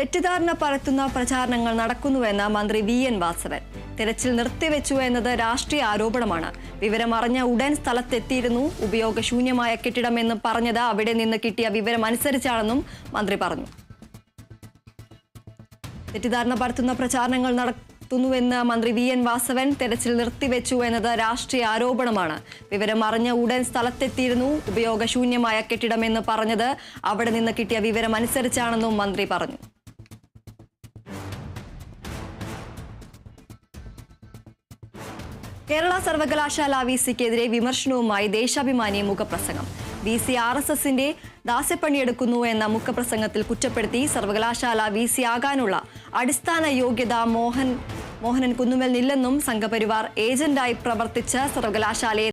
തെറ്റിദ്ധാരണ പരത്തുന്ന പ്രചാരണങ്ങൾ നടക്കുന്നുവെന്ന് മന്ത്രി വി.എൻ. വാസവൻ. തെരച്ചിൽ നിർത്തിവെച്ചു എന്നത് രാഷ്ട്രീയ ആരോപണമാണ്. വിവരമറിഞ്ഞ ഉടൻ സ്ഥലത്തെത്തിയിരുന്നു. ഉപയോഗശൂന്യമായ കെട്ടിടമെന്ന് പറഞ്ഞത് അവിടെ നിന്ന് കിട്ടിയ വിവരം അനുസരിച്ചാണെന്നും മന്ത്രി പറഞ്ഞു. തെറ്റിദ്ധാരണ പരത്തുന്ന പ്രചാരണങ്ങൾ നടത്തുന്നുവെന്ന് മന്ത്രി വി.എൻ. വാസവൻ. തെരച്ചിൽ നിർത്തിവെച്ചു എന്നത് രാഷ്ട്രീയ ആരോപണമാണ്. വിവരമറിഞ്ഞ ഉടൻ സ്ഥലത്തെത്തിയിരുന്നു. ഉപയോഗശൂന്യമായ കെട്ടിടമെന്ന് പറഞ്ഞത് അവിടെ നിന്ന് കിട്ടിയ വിവരം അനുസരിച്ചാണെന്നും മന്ത്രി പറഞ്ഞു. കേരള സർവകലാശാല VC-ക്കെതിരെ വിമർശനവുമായി ദേശാഭിമാനി മുഖപ്രസംഗം. VC RSSന്റെ ദാസ്യപ്പണിയെടുക്കുന്നു എന്ന മുഖപ്രസംഗത്തിൽ കുറ്റപ്പെടുത്തി സർവകലാശാല VC ആകാനുള്ള അടിസ്ഥാന യോഗ്യത മോഹനൻ കുന്നുമ്മലിനില്ലെന്നും സംഘപരിവാർ ഏജന്റായി പ്രവർത്തിച്ച് സർവകലാശാലയെ